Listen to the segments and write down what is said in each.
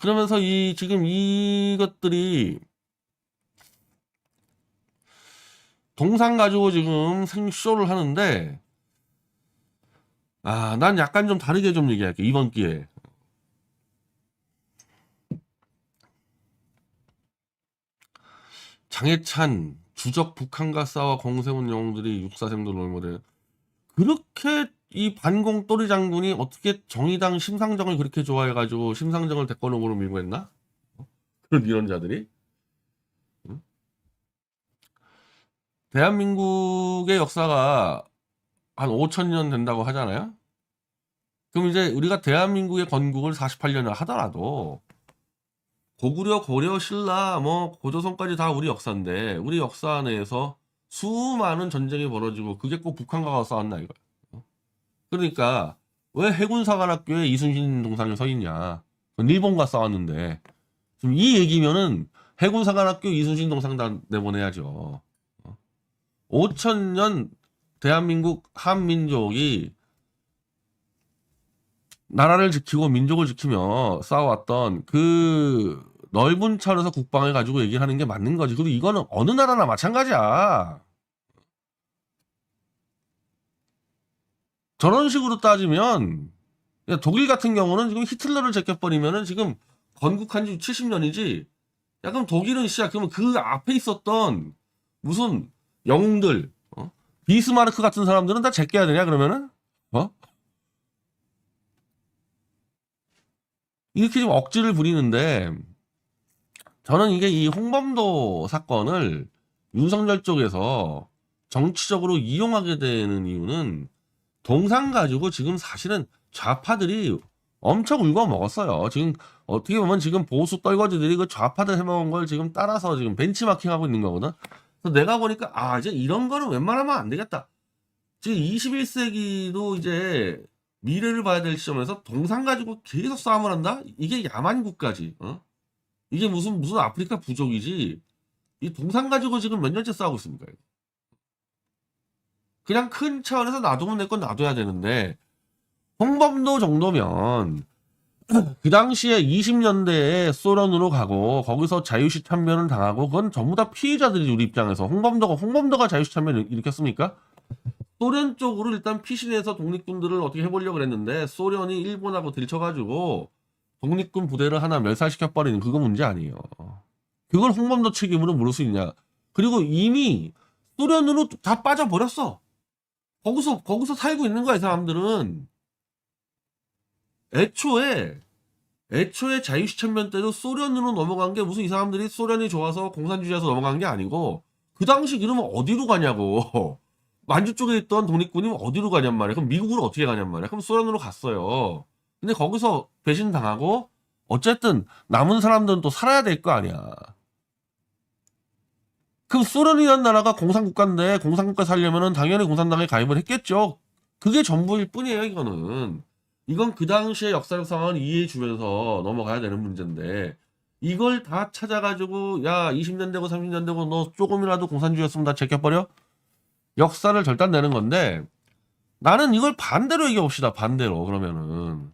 그러면서 지금 이것들이 동상 가지고 지금 생쇼를 하는데, 난 약간 좀 다르게 좀 얘기할게, 이번 기회에. 장해찬, 주적 북한과 싸워 공세운 영웅들이 육사생도 롤모델. 그렇게 이 반공 또리 장군이 어떻게 정의당 심상정을 그렇게 좋아해가지고 심상정을 대권후보로 밀고 했나? 그런 이런 자들이? 응? 대한민국의 역사가 한 5,000년 된다고 하잖아요? 그럼 이제 우리가 대한민국의 건국을 48년을 하더라도 고구려, 고려, 신라, 뭐 고조선까지 다 우리 역사인데 우리 역사 내에서 수많은 전쟁이 벌어지고 그게 꼭 북한과 가서 싸웠나 이거야. 그러니까 왜 해군사관학교에 이순신 동상이 서 있냐? 그건 일본과 싸웠는데 지금 이 얘기면은 해군사관학교 이순신 동상 다 내보내야죠. 5,000년 대한민국 한민족이 나라를 지키고 민족을 지키며 싸워왔던 그 넓은 차원에서 국방을 가지고 얘기를 하는 게 맞는 거지. 그리고 이거는 어느 나라나 마찬가지야. 저런 식으로 따지면 독일 같은 경우는 지금 히틀러를 제껴버리면은 지금 건국한 지 70년이지. 야, 그럼 독일은 그러면 그 앞에 있었던 무슨 영웅들, 비스마르크 같은 사람들은 다 제껴야 되냐, 그러면은? 이렇게 좀 억지를 부리는데, 저는 이게 이 홍범도 사건을 윤석열 쪽에서 정치적으로 이용하게 되는 이유는 동상 가지고 지금 사실은 좌파들이 엄청 울고 먹었어요. 지금 어떻게 보면 지금 보수 떨거지들이 그 좌파들 해먹은 걸 지금 따라서 지금 벤치마킹하고 있는 거거든. 그래서 내가 보니까 이제 이런 거는 웬만하면 안 되겠다. 지금 21세기도 이제 미래를 봐야 될 시점에서 동상 가지고 계속 싸움을 한다? 이게 야만국가지. 이게 무슨 아프리카 부족이지. 이 동상 가지고 지금 몇 년째 싸우고 있습니까? 이거. 그냥 큰 차원에서 놔두면 내 건 놔둬야 되는데 홍범도 정도면 그 당시에 20년대에 소련으로 가고 거기서 자유시 참변을 당하고 그건 전부 다 피해자들이 우리 입장에서 홍범도가 자유시 참변을 일으켰습니까? 소련 쪽으로 일단 피신해서 독립군들을 어떻게 해보려고 그랬는데 소련이 일본하고 들쳐가지고 독립군 부대를 하나 멸살시켜버리는 그거 문제 아니에요. 그걸 홍범도 책임으로 물을 수 있냐. 그리고 이미 소련으로 다 빠져버렸어. 거기서 살고 있는 거야, 이 사람들은. 애초에 자유시천면 때도 소련으로 넘어간 게 무슨 이 사람들이 소련이 좋아서 공산주의에서 넘어간 게 아니고 그 당시 그러면 어디로 가냐고. 만주 쪽에 있던 독립군이 어디로 가냔 말이야. 그럼 미국으로 어떻게 가냔 말이야. 그럼 소련으로 갔어요. 근데 거기서 배신당하고 어쨌든 남은 사람들은 또 살아야 될 거 아니야. 그럼 소련이라는 나라가 공산국가인데 공산국가 살려면은 당연히 공산당에 가입을 했겠죠. 그게 전부일 뿐이에요, 이거는. 이건 그 당시의 역사적 상황을 이해해 주면서 넘어가야 되는 문제인데 이걸 다 찾아가지고 야 20년 되고 30년 되고 너 조금이라도 공산주의였으면 다 제껴버려? 역사를 절단내는 건데 나는 이걸 반대로 얘기해 봅시다. 반대로 그러면은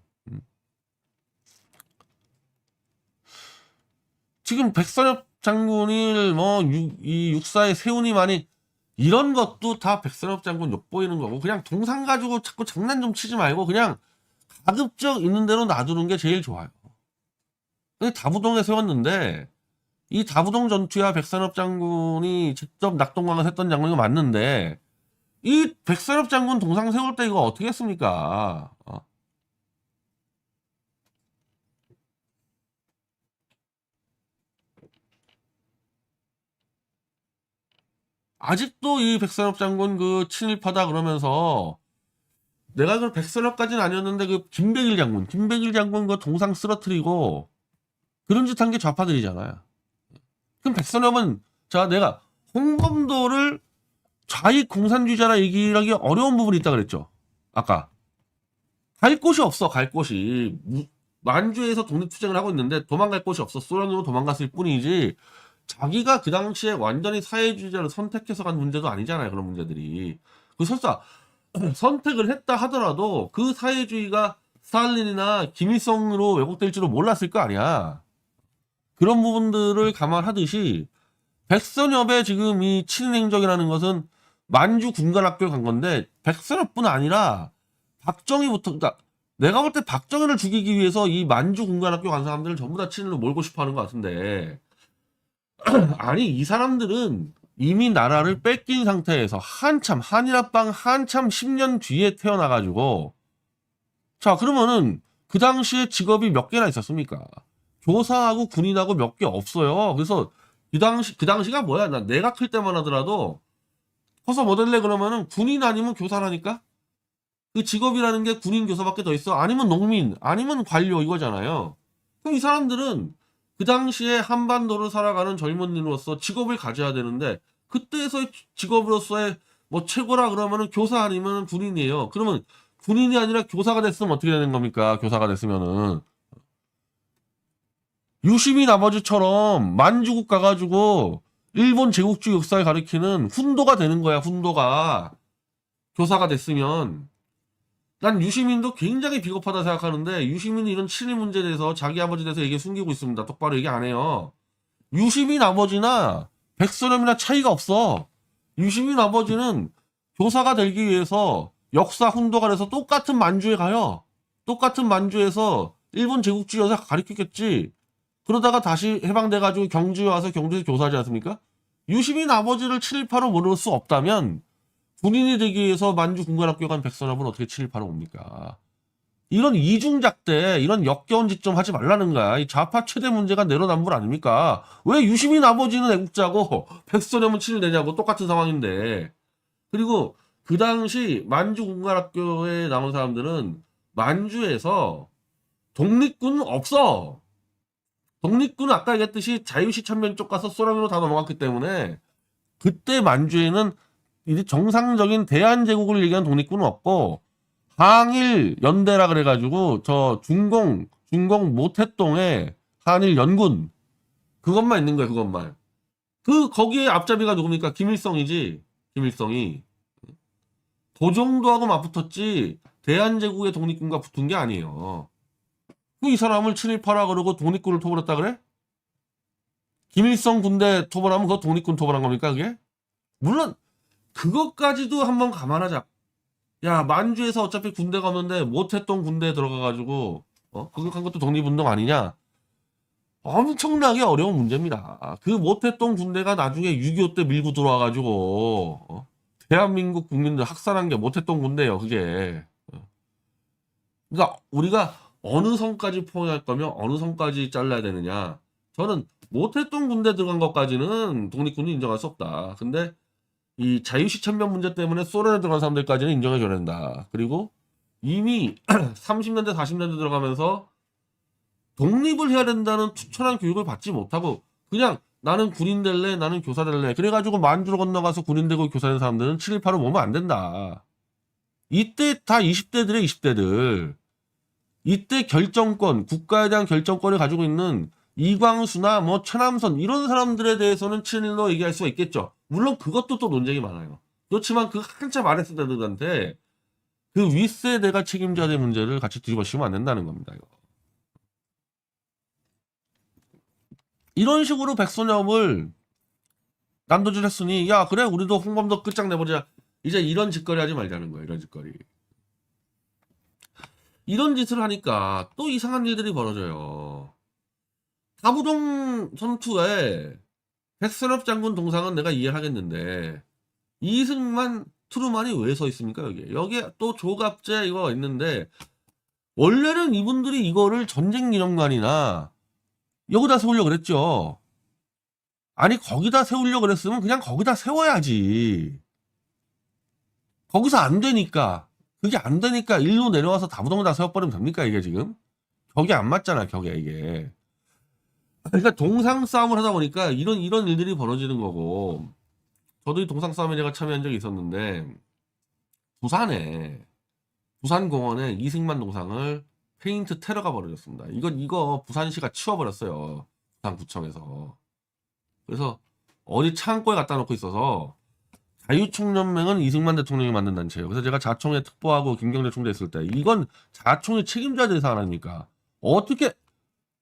지금 백선엽 장군이 이 육사에 세운이 많이 이런 것도 다 백선엽 장군 욕보이는 거고 그냥 동상 가지고 자꾸 장난 좀 치지 말고 그냥 가급적 있는 대로 놔두는 게 제일 좋아요. 근데 다부동에 세웠는데 이 다부동 전투야 백선엽 장군이 직접 낙동강을 했던 장군이 맞는데 이 백선엽 장군 동상 세울 때 이거 어떻게 했습니까? 아직도 이 백선엽 장군 그 친일파다 그러면서 내가 그 백선엽까지는 아니었는데 그 김백일 장군 그 동상 쓰러뜨리고 그런 짓 한 게 좌파들이잖아요. 그럼 백선엽은 내가 홍범도를 좌익 공산주의자라 얘기하기 어려운 부분이 있다 그랬죠. 아까 갈 곳이 없어. 갈 곳이 만주에서 독립투쟁을 하고 있는데 도망갈 곳이 없어. 소련으로 도망갔을 뿐이지 자기가 그 당시에 완전히 사회주의자를 선택해서 간 문제도 아니잖아요. 그런 문제들이. 그 설사 선택을 했다 하더라도 그 사회주의가 스탈린이나 김일성으로 왜곡될 줄을 몰랐을 거 아니야. 그런 부분들을 감안하듯이 백선엽의 지금 이 친일 행적이라는 것은 만주 군관학교에 간 건데 백선엽뿐 아니라 박정희부터, 그러니까 내가 볼 때 박정희를 죽이기 위해서 이 만주 군관학교 간 사람들을 전부 다 친일로 몰고 싶어 하는 것 같은데 아니 이 사람들은 이미 나라를 뺏긴 상태에서 한참 한일합방 한참 10년 뒤에 태어나가지고 자 그러면은 그 당시에 직업이 몇 개나 있었습니까? 교사하고 군인하고 몇 개 없어요. 그래서 그 당시가 뭐야? 내가 클 때만 하더라도 커서 뭐 될래 그러면은 군인 아니면 교사라니까? 그 직업이라는 게 군인 교사밖에 더 있어? 아니면 농민, 아니면 관료 이거잖아요. 그럼 이 사람들은 그 당시에 한반도를 살아가는 젊은이로서 직업을 가져야 되는데 그때에서의 직업으로서의 뭐 최고라 그러면은 교사 아니면 군인이에요. 그러면 군인이 아니라 교사가 됐으면 어떻게 되는 겁니까? 교사가 됐으면은 유시민 아버지처럼 만주국 가가지고 일본 제국주의 역사를 가리키는 훈도가 되는 거야. 훈도가 교사가 됐으면 난 유시민도 굉장히 비겁하다 생각하는데 유시민이 이런 친일 문제에 대해서 자기 아버지에 대해서 얘기 숨기고 있습니다. 똑바로 얘기 안 해요. 유시민 아버지나 백선엽이나 차이가 없어. 유시민 아버지는 교사가 되기 위해서 역사 훈도가 돼서 똑같은 만주에 가요. 똑같은 만주에서 일본 제국주의 역사 가르치겠지. 그러다가 다시 해방돼가지고 경주에 와서 경주에서 교사하지 않습니까? 유시민 아버지를 친일파로 모를 수 없다면 군인이 되기 위해서 만주 군관학교 간 백선엽은 어떻게 친일파로 옵니까? 이런 이중잣대, 이런 역겨운 짓 좀 하지 말라는 거야. 이 좌파 최대 문제가 내로남불 아닙니까? 왜 유시민 아버지는 애국자고 백선엽은 친일되냐고 똑같은 상황인데. 그리고 그 당시 만주 군관학교에 나온 사람들은 만주에서 독립군은 없어. 독립군은 아까 얘기했듯이 자유시 천면 쪽 가서 소련으로 다 넘어갔기 때문에 그때 만주에는 이제 정상적인 대한제국을 얘기한 독립군은 없고 항일 연대라 그래가지고 저 중공 모태동에 한일 연군 그것만 있는 거야. 그것만. 거기에 앞잡이가 누굽니까? 김일성이지. 김일성이 도정도하고 맞붙었지 대한제국의 독립군과 붙은 게 아니에요. 이 사람을 친일파라 그러고 독립군을 토벌했다 그래? 김일성 군대 토벌하면 그거 독립군 토벌한 겁니까 그게? 물론 그것까지도 한번 감안하자. 야 만주에서 어차피 군대가 없는데 모태동 군대에 들어가가지고 그거 것도 독립운동 아니냐? 엄청나게 어려운 문제입니다. 그 모태동 군대가 나중에 6.25 때 밀고 들어와가지고 대한민국 국민들 학살한 게 모태동 군대예요. 그게. 그러니까 우리가 어느 선까지 포함할 거면 어느 선까지 잘라야 되느냐. 저는 모태동 군대 들어간 것까지는 독립군이 인정할 수 없다. 근데 이 자유시 천면 문제 때문에 소련에 들어간 사람들까지는 인정해 줘야 된다. 그리고 이미 30년대 40년대 들어가면서 독립을 해야 된다는 투철한 교육을 받지 못하고 그냥 나는 군인 될래 나는 교사 될래 그래가지고 만주로 건너가서 군인 되고 교사 된 사람들은 친일파로 보면 안 된다. 이때 다 20대들의 20대들 이때 결정권 국가에 대한 결정권을 가지고 있는 이광수나 뭐 최남선 이런 사람들에 대해서는 친일로 얘기할 수가 있겠죠. 물론 그것도 또 논쟁이 많아요. 그렇지만 그 한참 아랫세대들한테 그 윗세대가 책임져야 될 문제를 같이 뒤집어 씌우면 안 된다는 겁니다. 이거. 이런 식으로 백선엽을 난도질했으니 야 그래 우리도 홍범도 끝장내버리자. 이제 이런 짓거리 하지 말자는 거예요. 이런 짓거리. 이런 짓을 하니까 또 이상한 일들이 벌어져요. 다부동 선투에 백선엽 장군 동상은 내가 이해를 하겠는데 이승만 트루만이 왜 서 있습니까 여기에? 여기에 또 조갑제 이거 있는데 원래는 이분들이 이거를 전쟁기념관이나 여기다 세우려고 그랬죠. 아니 거기다 세우려고 그랬으면 그냥 거기다 세워야지. 거기서 안 되니까 그게 안 되니까 일로 내려와서 다부동에다 세워버리면 됩니까 이게 지금? 격이 안 맞잖아 격에 이게. 그러니까 동상 싸움을 하다 보니까 이런 일들이 벌어지는 거고 저도 이 동상 싸움에 제가 참여한 적이 있었는데 부산에 부산공원에 이승만 동상을 페인트 테러가 벌어졌습니다. 이거 부산시가 치워버렸어요. 부산구청에서. 그래서 어디 창고에 갖다 놓고 있어서 자유총연맹은 이승만 대통령이 만든 단체예요. 그래서 제가 자총에 특보하고 김경재 총재 있을 때 이건 자총이 책임져야 되는 사안 아닙니까? 어떻게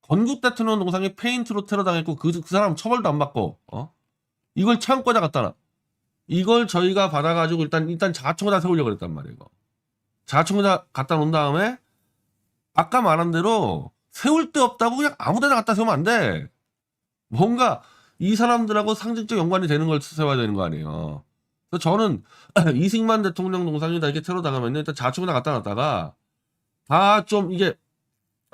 건국 대통령 동상에 페인트로 테러 당했고 그 사람 처벌도 안 받고 이걸 창고에다 갖다 놔. 이걸 저희가 받아가지고 일단 자총에다 세우려고 그랬단 말이에요. 이거. 자총에다 갖다 놓은 다음에 아까 말한 대로 세울 데 없다고 그냥 아무데나 갖다 세우면 안 돼. 뭔가 이 사람들하고 상징적 연관이 되는 걸 세워야 되는 거 아니에요. 그래서 저는 이승만 대통령 동상이 다 이렇게 테러 당하면 일단 자총에다 갖다 놨다가 다 좀 이게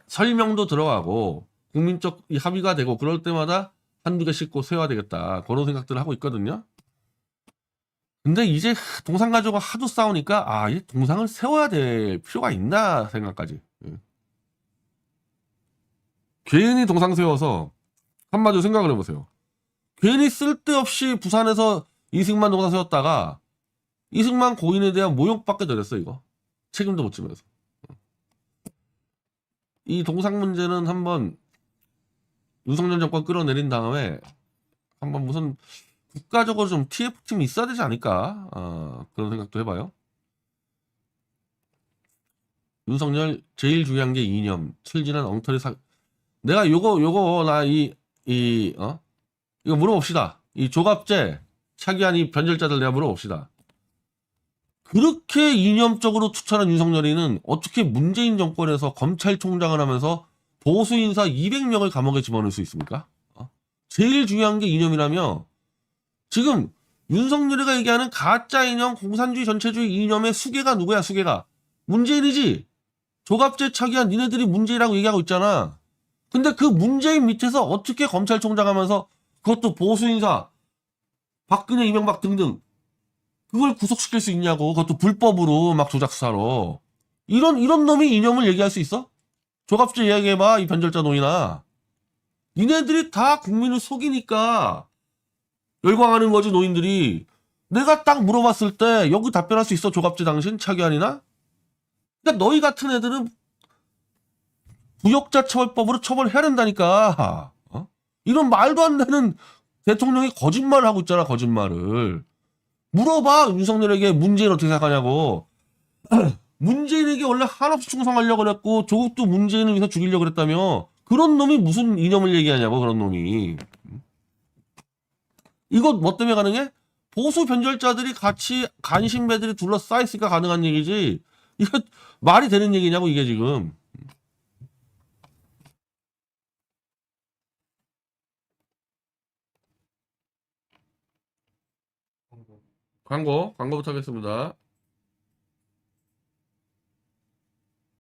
설명도 들어가고 국민적 합의가 되고 그럴 때마다 한두 개씩 꼭 세워야 되겠다. 그런 생각들을 하고 있거든요. 근데 이제 동상 가지고 하도 싸우니까 이 동상을 세워야 될 필요가 있나 생각까지. 괜히 동상 세워서 한마디로 생각을 해보세요. 괜히 쓸데없이 부산에서 이승만 동상 세웠다가 이승만 고인에 대한 모욕받게 되렸어 이거. 책임도 못 지면서. 이 동상 문제는 한번 윤석열 정권 끌어내린 다음에 한번 무슨 국가적으로 좀 TF팀이 있어야 되지 않을까 그런 생각도 해봐요. 윤석열 제일 중요한 게 이념, 철진한 엉터리 내가 요거 나 이거 물어봅시다. 이 조갑제 차기한 이 변절자들 내가 물어봅시다. 그렇게 이념적으로 투철한 윤석열이는 어떻게 문재인 정권에서 검찰총장을 하면서 보수 인사 200명을 감옥에 집어넣을 수 있습니까? 제일 중요한 게 이념이라며 지금 윤석열이가 얘기하는 가짜 이념, 공산주의 전체주의 이념의 수괴가 누구야? 수괴가 문재인이지. 조갑제 차기한 니네들이 문재인이라고 얘기하고 있잖아. 근데 그 문재인 밑에서 어떻게 검찰총장 하면서 그것도 보수 인사 박근혜, 이명박 등등 그걸 구속시킬 수 있냐고. 그것도 불법으로 막 조작 수사로. 이런 놈이 이념을 얘기할 수 있어? 조갑제 이야기해봐. 이 변절자 노이나. 니네들이 다 국민을 속이니까 열광하는 거지 노인들이. 내가 딱 물어봤을 때 여기 답변할 수 있어? 조갑제 당신? 차기환이나? 그러니까 너희 같은 애들은 부역자 처벌법으로 처벌해야 된다니까. 이런 말도 안 되는 대통령이 거짓말을 하고 있잖아. 거짓말을. 물어봐. 윤석열에게 문재인 어떻게 생각하냐고. 문재인에게 원래 한없이 충성하려고 그랬고 조국도 문재인을 위해서 죽이려고 그랬다며. 그런 놈이 무슨 이념을 얘기하냐고. 그런 놈이. 이거 뭐 때문에 가능해? 보수 변절자들이 같이 간신배들이 둘러싸였으니까 가능한 얘기지. 이거 말이 되는 얘기냐고 이게 지금. 광고부터 하겠습니다.